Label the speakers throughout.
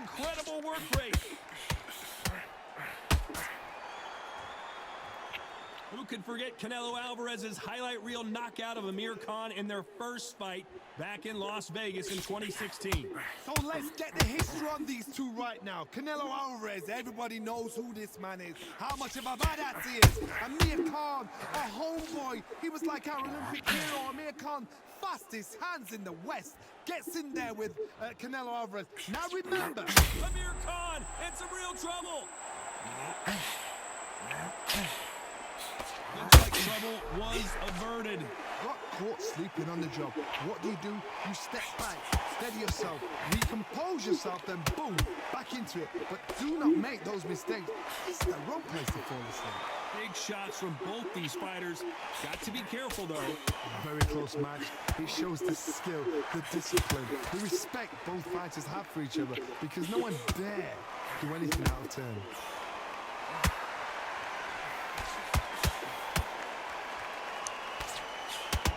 Speaker 1: incredible work rate. Who could forget Canelo Alvarez's highlight reel knockout of Amir Khan in their first fight back in Las Vegas in 2016?
Speaker 2: So let's get the history on these two right now. Canelo Alvarez, everybody knows who this man is, how much of a badass he is. Amir Khan, a homeboy. He was like our Olympic hero. Amir Khan, fastest hands in the West, gets in there with Canelo Alvarez. Now remember,
Speaker 1: Amir Khan in some real trouble. Looks like trouble was averted.
Speaker 2: got caught sleeping on the job. What do? You step back, steady yourself, recompose yourself, then boom, back into it. But do not make those mistakes. It's the wrong place to fall asleep.
Speaker 1: Big shots from both these fighters. Got to be careful, though.
Speaker 2: Very close match. It shows the skill, the discipline, the respect both fighters have for each other, because no one dare do anything out of turn.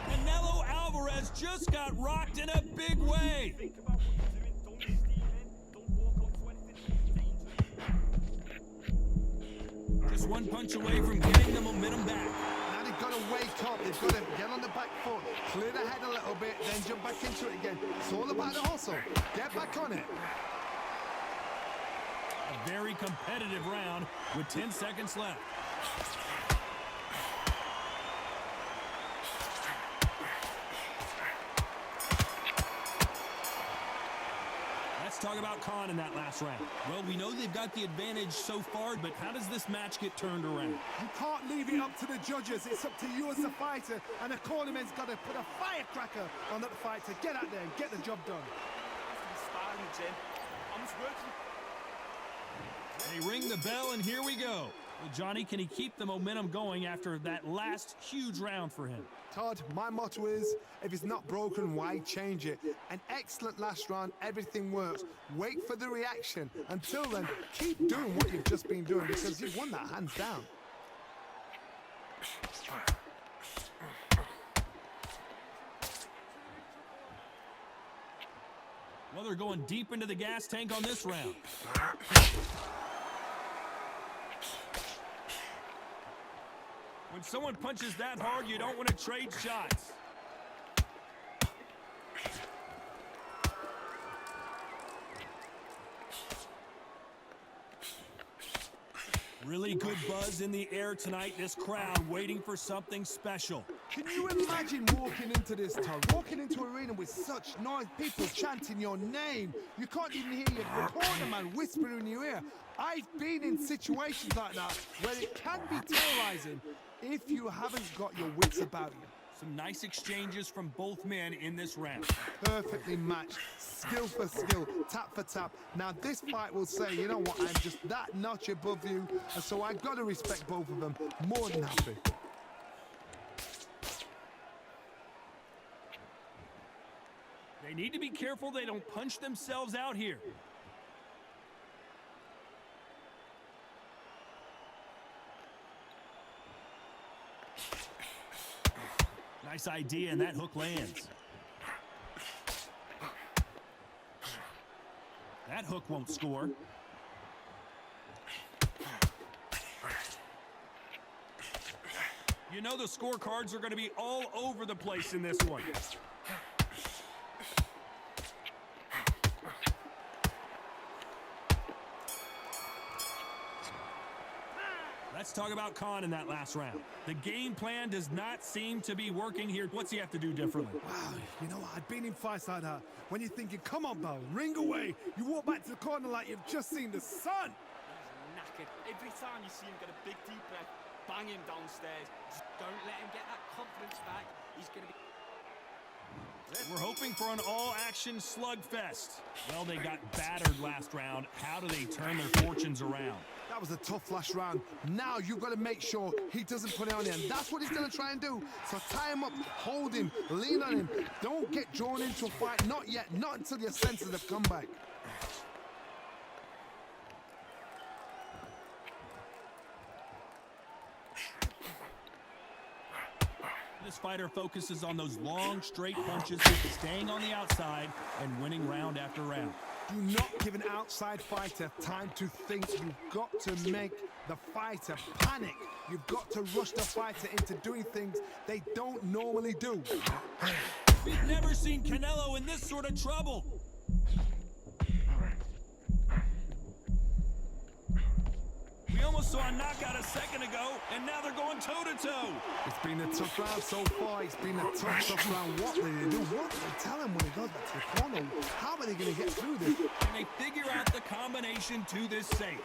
Speaker 1: Canelo Alvarez just got rocked in a big way. Just one punch away from getting the momentum back.
Speaker 2: Now they've got to wake up. They've got to get on the back foot, clear the head a little bit, then jump back into it again. It's all about the hustle. Get back on it.
Speaker 1: A very competitive round with 10 seconds left. Let's talk about Khan in that last round. Well, we know they've got the advantage so far, but how does this match get turned around?
Speaker 2: You can't leave it up to the judges. It's up to you as a fighter, and the cornerman's got to put a firecracker on that fighter. Get out there and get the job done.
Speaker 1: They ring the bell, and here we go. Well, Johnny, can he keep the momentum going after that last huge round for him?
Speaker 2: Todd, my motto is, if it's not broken, why change it? An excellent last round, everything works. Wait for the reaction. Until then, keep doing what you've just been doing, because you've won that hands down.
Speaker 1: Well, they're going deep into the gas tank on this round. When someone punches that hard, you don't want to trade shots. Really good buzz in the air tonight. This crowd waiting for something special.
Speaker 2: Can you imagine walking into this, Todd? Walking into an arena with such noise, people chanting your name. You can't even hear your corner man whispering in your ear. I've been in situations like that where it can be terrorizing if you haven't got your wits about you.
Speaker 1: Some nice exchanges from both men in this round.
Speaker 2: Perfectly matched, skill for skill, tap for tap. Now this fight will say, you know what, I'm just that notch above you, and so I've got to respect both of them. More than happy.
Speaker 1: They need to be careful they don't punch themselves out here. Nice idea, and that hook lands. That hook won't score. You know the scorecards are going to be all over the place in this one. Let's talk about Khan in that last round. The game plan does not seem to be working here. What's he have to do differently?
Speaker 2: Wow, you know what? I've been in fights like that. When you're thinking, come on, Bow, ring away. You walk back to the corner like you've just seen the sun.
Speaker 3: He's knackered. Every time you see him get a big deep breath, bang him downstairs. Just don't let him get that confidence back. He's going to be...
Speaker 1: We're hoping for an all-action slugfest. Well, they got battered last round. How do they turn their fortunes around?
Speaker 2: That was a tough last round. Now you've got to make sure he doesn't put it on you, and that's what he's going to try and do. So tie him up, hold him, lean on him. Don't get drawn into a fight. Not yet. Not until your senses have come back.
Speaker 1: The This fighter focuses on those long, straight punches, staying on the outside and winning round after round.
Speaker 2: Do not give an outside fighter time to think. You've got to make the fighter panic. You've got to rush the fighter into doing things they don't normally do.
Speaker 1: We've never seen Canelo in this sort of trouble. We almost saw a knockout a second ago, and now they're going toe-to-toe.
Speaker 2: It's been a tough round so far. It's been a tough round. What do they do? What do they tell him when he goes back to the corner? How are they going to get through this?
Speaker 1: And they figure out the combination to this safe.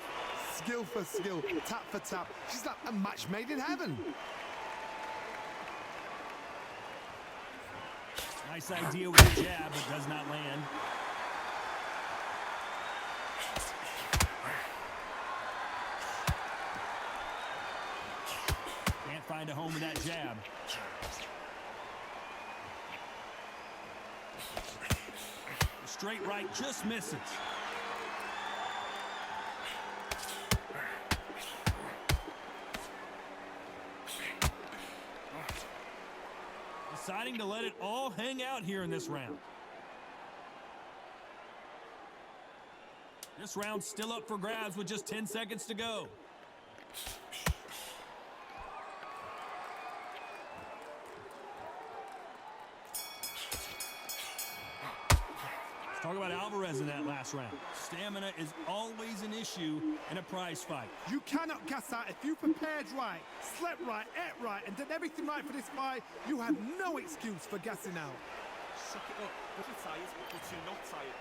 Speaker 2: Skill for skill, tap for tap. She's like a match made in heaven.
Speaker 1: Nice idea with the jab, but does not land. Can't find a home with that jab. The straight right just misses. Deciding to let it all hang out here in this round. This round's still up for grabs with just 10 seconds to go. Let's talk about Alvarez in that last round. Stamina is always an issue in a prize fight.
Speaker 2: You cannot gas out. If you prepared right, slept right, ate right, and did everything right for this fight, you have no excuse for gassing out.
Speaker 3: Suck it up. If you're tired, but you're not tired.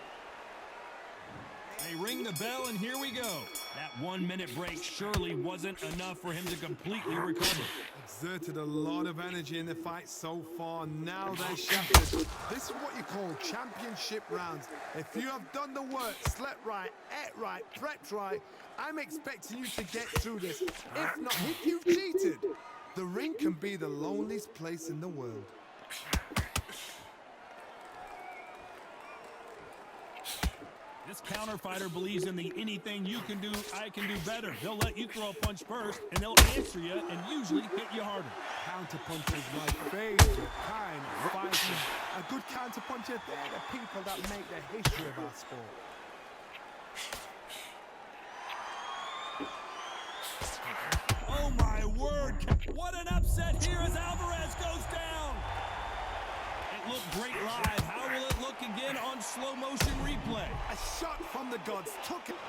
Speaker 1: They ring the bell, and here we go. That 1 minute break surely wasn't enough for him to completely recover.
Speaker 2: Exerted a lot of energy in the fight so far. Now they're shattered. This is what you call championship rounds. If you have done the work, slept right, ate right, prepped right, I'm expecting you to get through this. If not, if you've cheated, the ring can be the loneliest place in the world.
Speaker 1: This counter fighter believes in the anything you can do, I can do better. They'll let you throw a punch first, and they'll answer you and usually hit you harder.
Speaker 2: Counter punchers, my favorite kind of fighting. A good counter puncher, they're the people that make the history of our sport.
Speaker 1: Oh my word! What an upset here as Alvarez goes down! It looked great live. How will it look again on slow motion replay?
Speaker 2: A shot from the gods took it. 1, 2,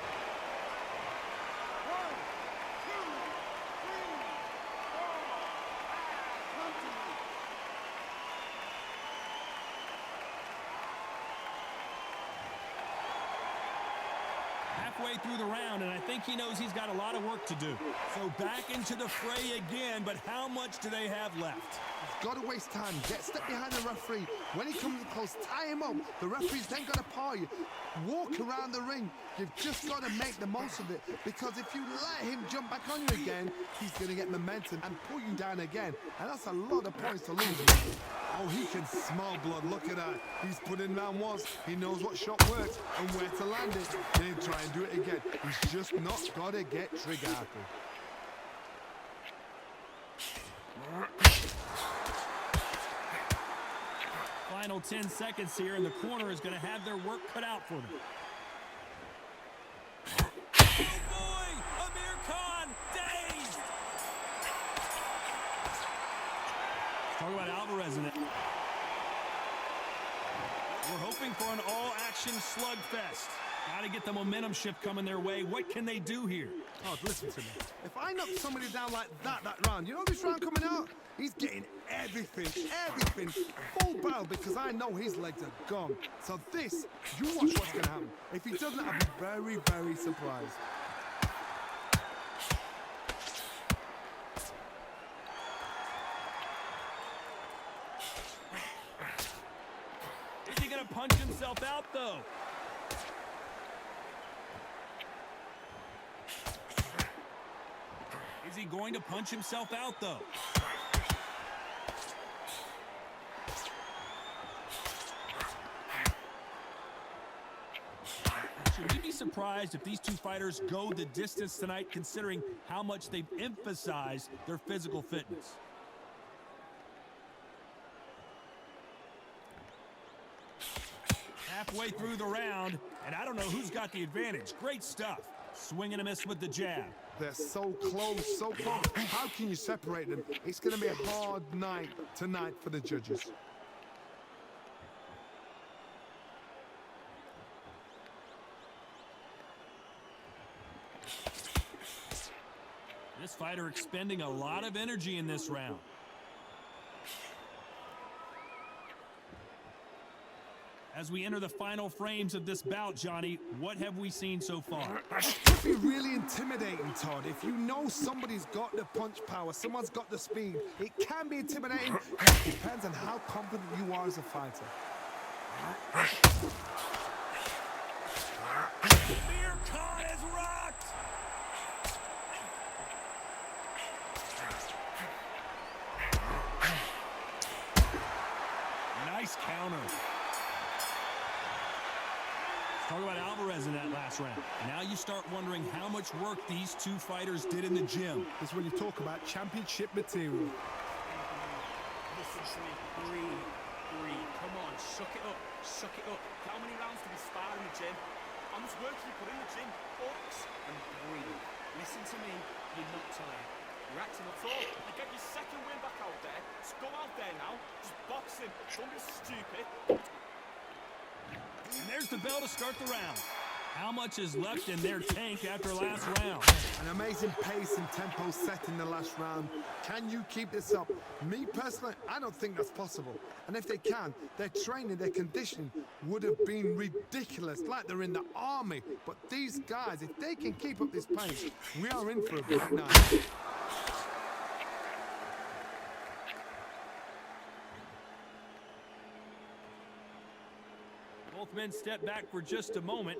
Speaker 2: 3, 4, 5.
Speaker 1: Halfway through the round, and I think he knows he's got a lot of work to do. So back into the fray again, but how much do they have left?
Speaker 2: Got to waste time. Get step behind the referee. When he comes close, tie him up. The referee's then got to paw you. Walk around the ring. You've just got to make the most of it, because if you let him jump back on you again, he's going to get momentum and pull you down again. And that's a lot of points to lose. Oh, he can smell blood. Look at that. He's put in round once. He knows what shot works and where to land it. Then try and do it again. He's just not got to get trigger happy.
Speaker 1: Final 10 seconds here, and the corner is going to have their work cut out for them. Oh boy! Amir Khan dazed! Talk about Alvarez in it. We're hoping for an all-action slugfest. Got to get the momentum shift coming their way. What can they do here?
Speaker 2: Oh, listen to me. If I knock somebody down like that round, you know this round coming out? He's getting everything, full barrel, because I know his legs are gone. So this, you watch what's going to happen. If he doesn't, I'll be very, very surprised.
Speaker 1: Is he going to punch himself out, though? Is he going to punch himself out, though? Should we be surprised if these two fighters go the distance tonight, considering how much they've emphasized their physical fitness? Halfway through the round, and I don't know who's got the advantage. Great stuff. Swing and a miss with the jab.
Speaker 2: They're so close, so close. How can you separate them? It's going to be a hard night tonight for the judges.
Speaker 1: This fighter expending a lot of energy in this round. As we enter the final frames of this bout, Johnny, what have we seen so far?
Speaker 2: It could be really intimidating, Todd. If you know somebody's got the punch power, someone's got the speed, it can be intimidating. It depends on how confident you are as a fighter.
Speaker 1: Amir Khan has rocked! Nice counter. Talk about Alvarez in that last round. Now you start wondering how much work these two fighters did in the gym.
Speaker 2: This is when you talk about championship material.
Speaker 3: Listen to me. Breathe. Breathe. Come on. Suck it up. Suck it up. How many rounds do we spar in the gym? How much work do you put in the gym? Focus and breathe. Listen to me. You're not tired. You're acting up front. You get your second win back out there. Just go out there now. Just box him. Don't be stupid.
Speaker 1: And there's the bell to start the round. How much is left in their tank after last round?
Speaker 2: An amazing pace and tempo set in the last round. Can you keep this up? Me personally, I don't think that's possible. And if they can, their training, their conditioning would have been ridiculous, like they're in the army. But these guys, if they can keep up this pace, we are in for a big night.
Speaker 1: Both men step back for just a moment.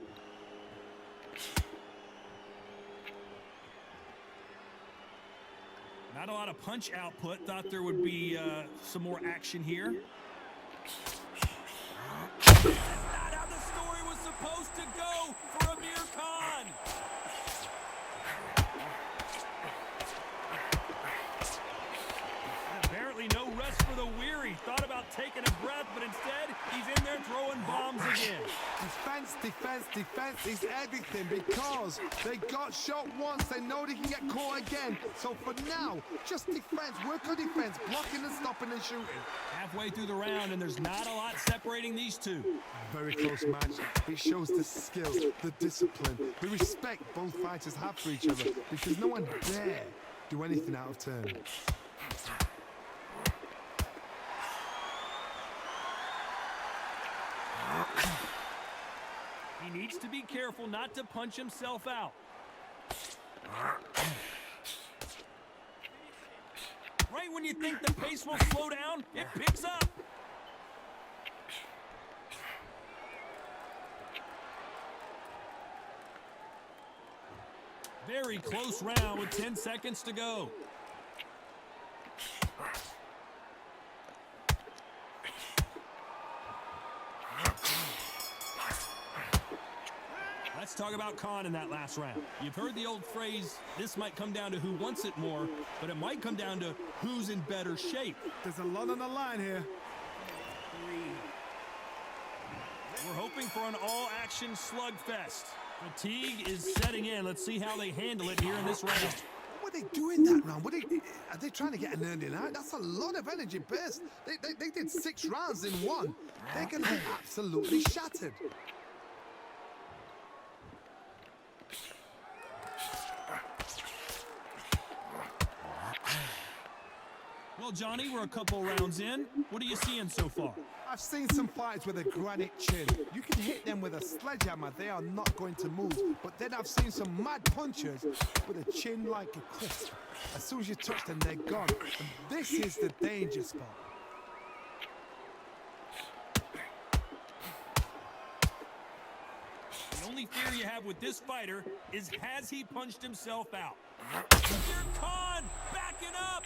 Speaker 1: Not a lot of punch output. Thought there would be some more action here. That's not how the story was supposed to go for Amir Khan. Apparently no rest for the weary. Thought about taking a breath, but instead he's in there throwing bombs again.
Speaker 2: Defense, defense, defense is everything because they got shot once. They know they can get caught again. So for now, just defense. Work on defense, blocking and stopping and shooting.
Speaker 1: Halfway through the round, and there's not a lot separating these two.
Speaker 2: Very close match. It shows the skill, the discipline, the respect both fighters have for each other because no one dare do anything out of turn.
Speaker 1: He needs to be careful not to punch himself out. Right when you think the pace will slow down, it picks up. Very close round with 10 seconds to go. Let's talk about Khan in that last round. You've heard the old phrase, this might come down to who wants it more, but it might come down to who's in better shape.
Speaker 2: There's a lot on the line here.
Speaker 1: We're hoping for an all-action slugfest. Fatigue is setting in. Let's see how they handle it here in this round.
Speaker 2: What are they doing that round? Are they trying to get an early night? That's a lot of energy burst. They did 6 rounds in one. They're going to be absolutely shattered.
Speaker 1: Well, Johnny, we're a couple rounds in. What are you seeing so far?
Speaker 2: I've seen some fighters with a granite chin. You can hit them with a sledgehammer, they are not going to move. But then I've seen some mad punchers with a chin like a cliff. As soon as you touch them, they're gone. And this is the danger spot.
Speaker 1: The only fear you have with this fighter is has he punched himself out? Amir Khan backing up!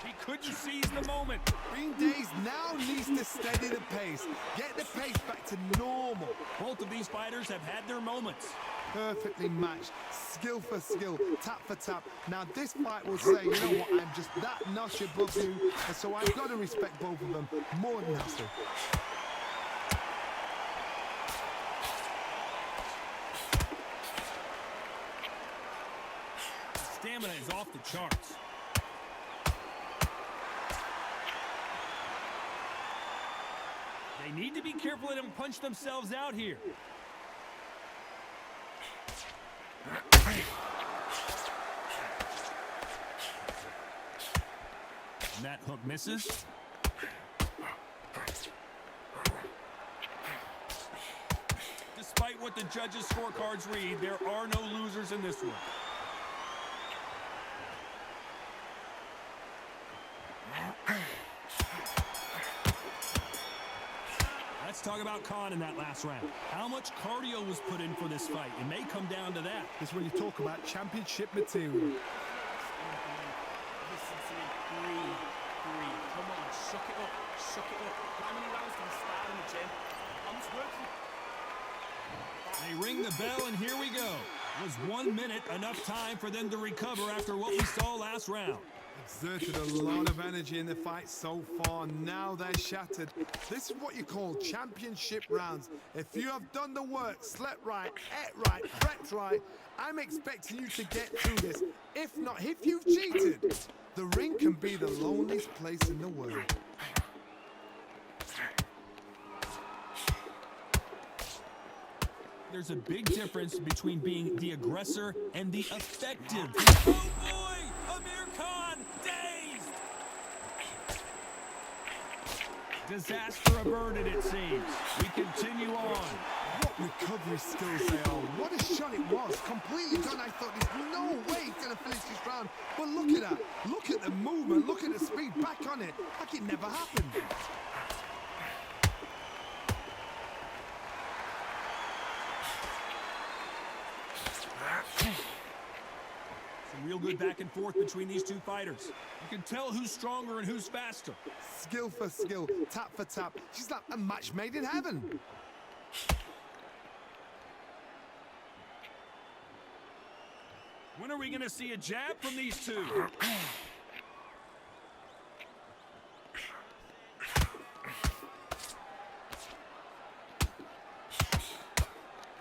Speaker 1: He couldn't seize the moment.
Speaker 2: Green Days now needs to steady the pace. Get the pace back to normal.
Speaker 1: Both of these fighters have had their moments.
Speaker 2: perfectly matched, skill for skill, tap for tap. Now this fight will say, you know what, I'm just that notch above you, and so I've got to respect both of them more than that.
Speaker 1: Stamina is off the charts. They need to be careful they don't punch themselves out here. And that hook misses. Despite what the judges' scorecards read, there are no losers in this one. Let's talk about Khan in that last round. How much cardio was put in for this fight? It may come down to that.
Speaker 2: This is when you talk about championship material.
Speaker 3: Listen to me. Breathe. Come on, suck it up. How many rounds do we start in the gym? I'm just working.
Speaker 1: They ring the bell, and here we go. Was 1 minute enough time for them to recover after what we saw last round?
Speaker 2: Exerted a lot of energy in the fight so far. Now they're shattered. This is what you call championship rounds. If you have done the work, slept right, ate right, prepped right, I'm expecting you to get through this. If not, if you've cheated, the ring can be the loneliest place in the world.
Speaker 1: There's a big difference between being the aggressor and the effective. Oh boy! Amir Khan dazed! Disaster averted, it seems. We continue on.
Speaker 2: What recovery skills they are. What a shot it was. Completely done. I thought there's no way he's going to finish this round. But look at that. Look at the movement. Look at the speed. Back on it. Like it never happened.
Speaker 1: Some real good back and forth between these two fighters. You can tell who's stronger and who's faster.
Speaker 2: Skill for skill, tap for tap. She's like a match made in heaven.
Speaker 1: When are we going to see a jab from these two?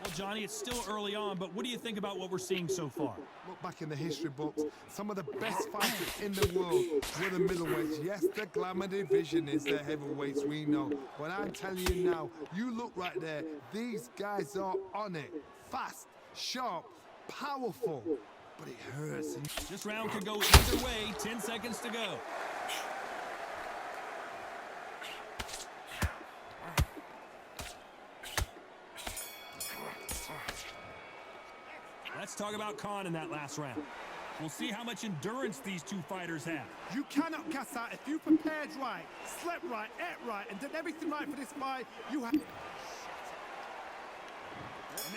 Speaker 1: Well, Johnny, it's still early on, but what do you think about what we're seeing so far?
Speaker 2: Look back in the history books. Some of the best fighters in the world were the middleweights. Yes, the glamour division is the heavyweights, we know. But I'm telling you now, you look right there. These guys are on it. Fast, sharp, powerful. But it hurts.
Speaker 1: This round could go either way. 10 seconds to go. Let's talk about Khan in that last round. We'll see how much endurance these two fighters have.
Speaker 2: You cannot gas out if you prepared right, slept right, ate right, and did everything right for this fight. You have.
Speaker 1: And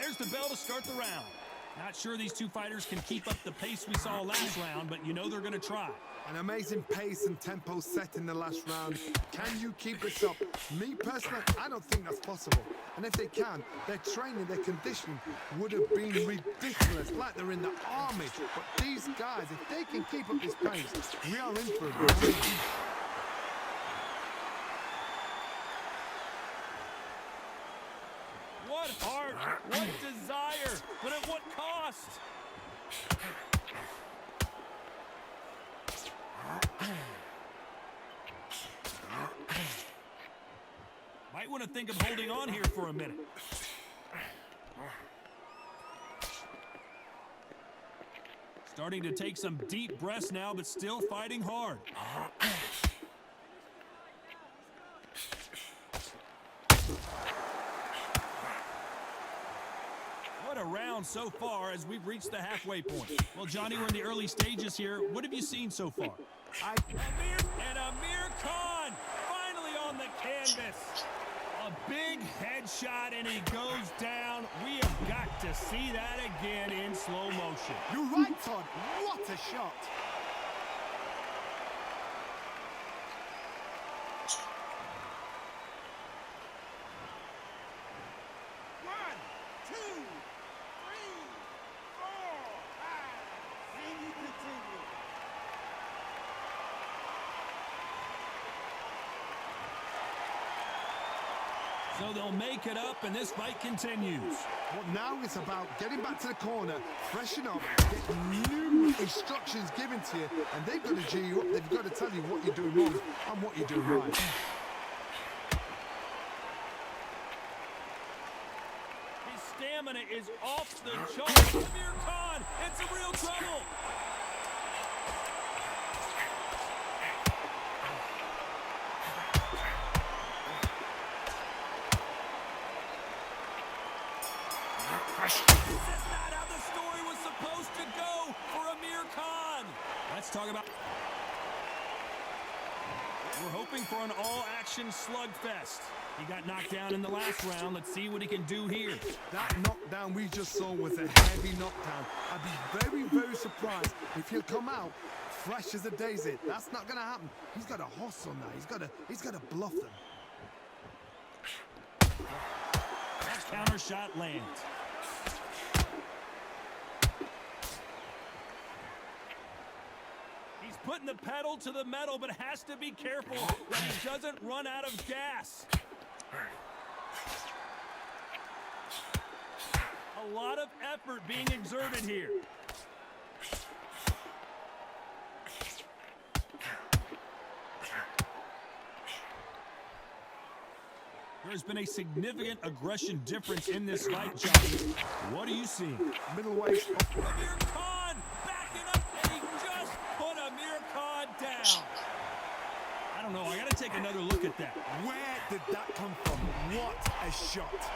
Speaker 1: there's the bell to start the round. Not sure these two fighters can keep up the pace we saw last round, but you know they're going to try.
Speaker 2: An amazing pace and tempo set in the last round. Can you keep this up? Me personally, I don't think that's possible. And if they can, their training, their conditioning would have been ridiculous, like they're in the army. But these guys, if they can keep up this pace, we are in for a good time.
Speaker 1: What heart, what desire, but at what cost? Might want to think of holding on here for a minute. Starting to take some deep breaths now, but still fighting hard. What a round so far as we've reached the halfway point. Well, Johnny, we're in the early stages here. What have you seen so far? Amir Khan finally on the canvas. A big headshot and he goes down. We have got to see that again in slow motion.
Speaker 2: You're right, Todd. What a shot. One, two, three.
Speaker 1: So they'll make it up, and this fight continues.
Speaker 2: Well, now it's about getting back to the corner, freshen up, get new instructions given to you, and they've got to G you up. They've got to tell you what you're doing wrong and what you're doing right.
Speaker 1: His stamina is off the charts. Amir Khan, it's a real trouble. This is not how the story was supposed to go for Amir Khan. Let's talk about... We're hoping for an all-action slugfest. He got knocked down in the last round. Let's see what he can do here.
Speaker 2: That knockdown we just saw was a heavy knockdown. I'd be very, very surprised if he'll come out fresh as a daisy. That's not going to happen. He's got a hustle now. He's got to bluff them.
Speaker 1: That counter shot lands. He's putting the pedal to the metal, but has to be careful that he doesn't run out of gas. A lot of effort being exerted here. There's been a significant aggression difference in this fight, Johnny. What are you seeing?
Speaker 2: Middleweight.
Speaker 1: Amir Khan backing up, and he just put Amir Khan down. I don't know. I got to take another look at that.
Speaker 2: Where did that come from? What a shot.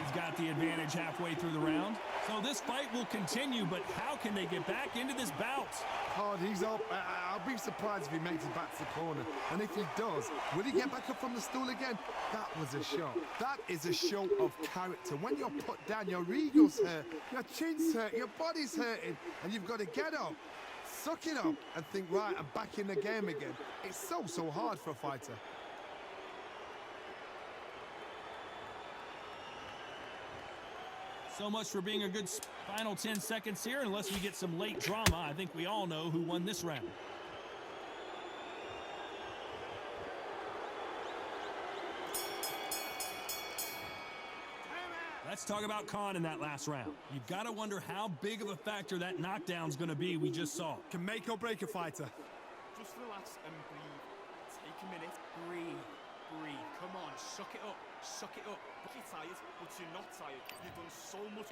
Speaker 1: He's got the advantage halfway through the round. So this fight will continue, but how can they get back into this bout?
Speaker 2: Hard, he's up. I'll be surprised if he makes it back to the corner. And if he does, will he get back up from the stool again? That was a show. That is a show of character. When you're put down, your ego's hurt, your chin's hurt, your body's hurting, and you've got to get up, suck it up, and think, right, I'm back in the game again. It's so hard for a fighter.
Speaker 1: So much for being a good final 10 seconds here. Unless we get some late drama, I think we all know who won this round. Let's talk about Khan in that last round. You've got to wonder how big of a factor that knockdown's going to be we just saw.
Speaker 2: Can make or break a fighter.
Speaker 3: Just relax and breathe. Take a minute. Breathe. Come on, suck it up. Suck it up. You're tired, but you're not tired. You've done so much.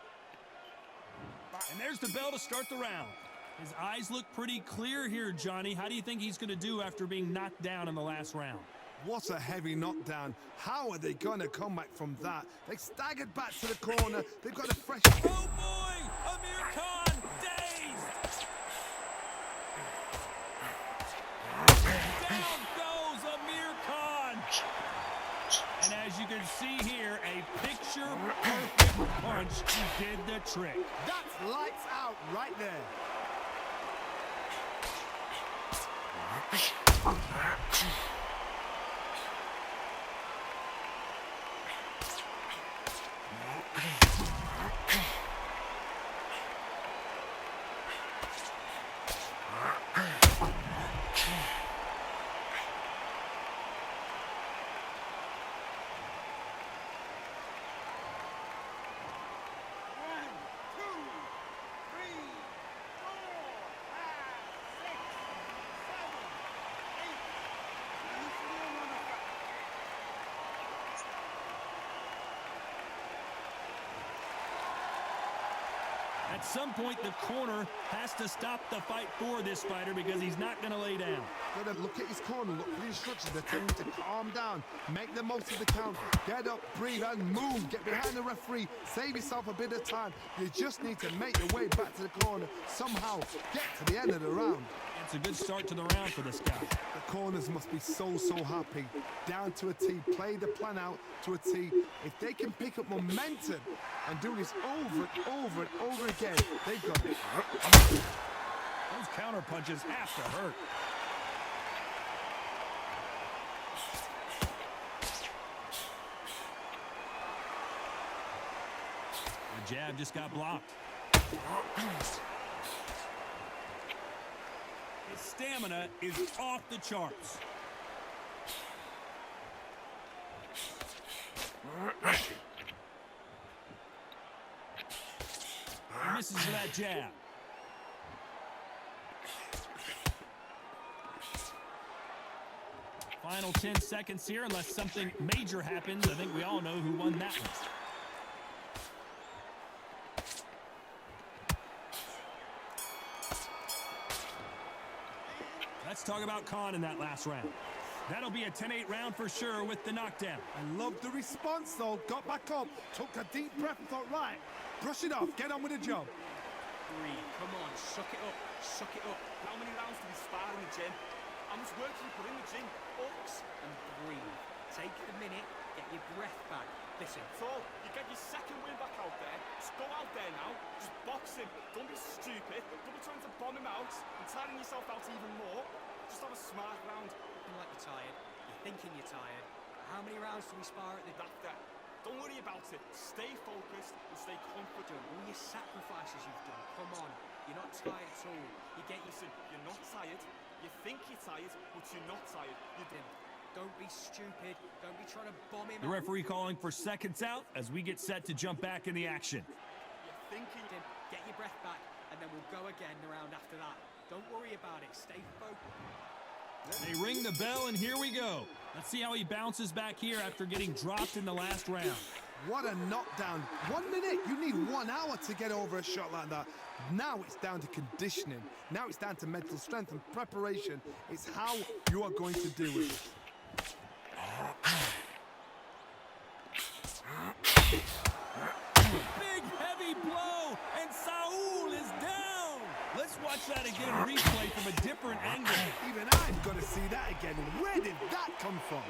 Speaker 1: And there's the bell to start the round. His eyes look pretty clear here, Johnny. How do you think he's going to do after being knocked down in the last round?
Speaker 2: What a heavy knockdown. How are they going to come back from that? They staggered back to the corner. They've got a fresh...
Speaker 1: Oh, boy! Amir Khan dazed! Down goes Amir Khan! And as you can see here, a picture-perfect punch did the trick.
Speaker 2: That's lights out right there.
Speaker 1: At some point, the corner has to stop the fight for this fighter because he's not going to lay down.
Speaker 2: Gotta look at his corner, look for the instructions. They're telling him to calm down, make the most of the count, get up, breathe, and move. Get behind the referee, save yourself a bit of time. You just need to make your way back to the corner, somehow get to the end of the round.
Speaker 1: It's a good start to the round for this guy.
Speaker 2: The corners must be so happy. Down to a T, play the plan out to a T. If they can pick up momentum and do this over and over and over again, they've got it.
Speaker 1: Those counter punches have to hurt. The jab just got blocked. His stamina is off the charts. He misses with that jab. Final 10 seconds here, unless something major happens. I think we all know who won that one. Let's talk about Khan in that last round. That'll be a 10-8 round for sure with the knockdown.
Speaker 2: I love the response though. Got back up, took a deep breath and thought, right, brush it off, get on with the job.
Speaker 3: Breathe, come on, suck it up, suck it up. How many rounds do we spar in the gym? How much work do you put in the gym? Ups and breathe. Take a minute, get your breath back. Listen, so you get your second win back out there. Just go out there now, just box him. Don't be stupid. Don't be trying to bomb him out and tiring yourself out even more. Just have a smart round.
Speaker 4: Looking like you're tired. You're thinking you're tired. How many rounds do we spar at the
Speaker 3: After. Don't worry about it. Stay focused and stay confident.
Speaker 4: all your sacrifices you've done? Come on. You're not tired at all.
Speaker 3: Listen, you're not tired. You think you're tired, but you're not tired. You didn't.
Speaker 4: Don't be stupid. Don't be trying to bomb him
Speaker 1: The referee calling for seconds out as we get set to jump back in the action.
Speaker 3: You're thinking.
Speaker 4: Get your breath back, and then we'll go again the round after that. Don't worry about it. Stay focused.
Speaker 1: They ring the bell, and here we go. Let's see how he bounces back here after getting dropped in the last round.
Speaker 2: What a knockdown. 1 minute, you need 1 hour to get over a shot like that. Now it's down to conditioning. Now it's down to mental strength and preparation. It's how you are going to do it.
Speaker 1: Big, heavy blow, and Saul is down. Let's watch that again, replay from a different angle.
Speaker 2: Even I've got to see that again. Where did that come from?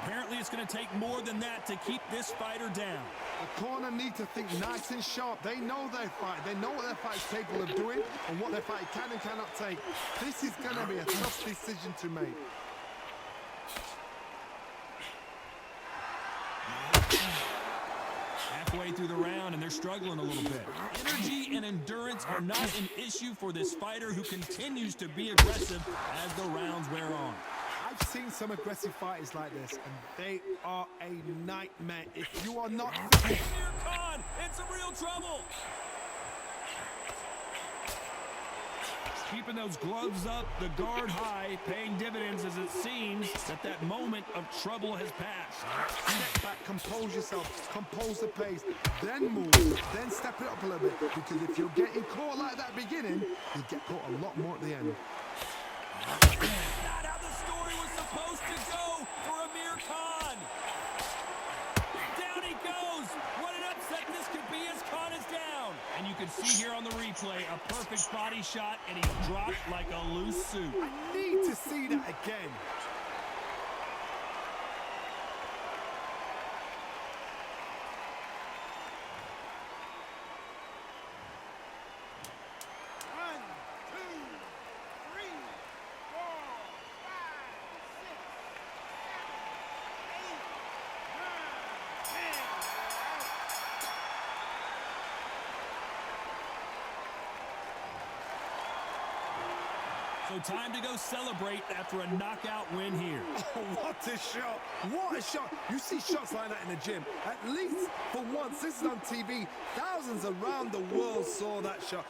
Speaker 1: Apparently, it's going to take more than that to keep this fighter down.
Speaker 2: The corner need to think nice and sharp. They know their fight. They know what their fight is capable of doing and what their fight can and cannot take. This is going to be a tough decision to make.
Speaker 1: Halfway through the round, and they're struggling a little bit. Energy and endurance are not an issue for this fighter who continues to be aggressive as the rounds wear on.
Speaker 2: I've seen some aggressive fighters like this, and they are a nightmare. If you are not...
Speaker 1: Amir Khan in some real trouble. Keeping those gloves up, the guard high, paying dividends as it seems that moment of trouble has passed.
Speaker 2: Step back, compose yourself, compose the pace, then move, then step it up a little bit. Because if you're getting caught like that beginning, you get caught a lot more at the end.
Speaker 1: Not how the story was supposed to go for Amir Khan. Down he goes. What an upset this could be as Khan is down. And you can see here on the replay a perfect body shot, and he's dropped like a loose suit.
Speaker 2: I need to see that again.
Speaker 1: So time to go celebrate after a knockout win here.
Speaker 2: Oh, what a shot. What a shot. You see shots like that in the gym. At least for once, this is on TV. Thousands around the world saw that shot.